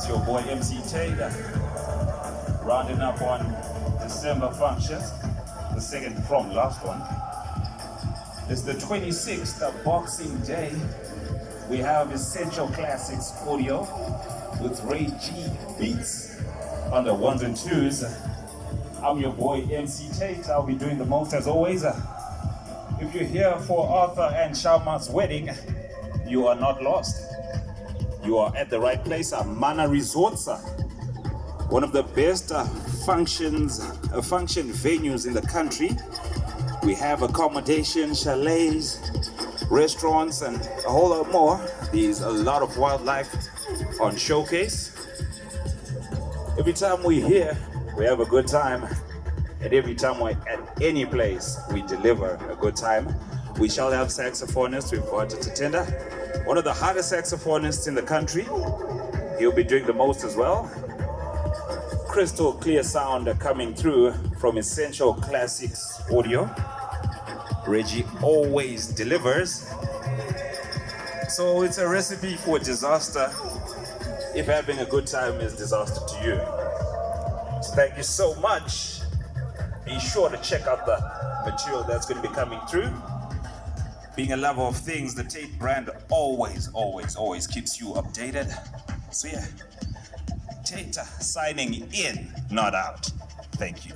your boy MC Tate, rounding up on December functions, the second from last one. It's the 26th of Boxing Day. We have Essential Classics audio with Ray G Beats on the ones and twos. I'm your boy MC Tate. I'll be doing the most as always. If you're here for Arthur and Shauma's wedding, you are not lost. You are at the right place, Mana Resorts, one of the best function venues in the country. We have accommodation, chalets, restaurants, and a whole lot more. There's a lot of wildlife on showcase. Every time we're here, we have a good time. And every time we're at any place, we deliver a good time. We shall have saxophonists. We've got a Tatenda, one of the hardest saxophonists in the country. He'll be doing the most as well. Crystal clear sound coming through from Essential Classics Audio. Reggie always delivers. So it's a recipe for disaster if having a good time is disaster to you. So thank you so much. Be sure to check out the material that's going to be coming through. Being a lover of things, the Tate brand always keeps you updated. So yeah, Tate signing in, not out. Thank you.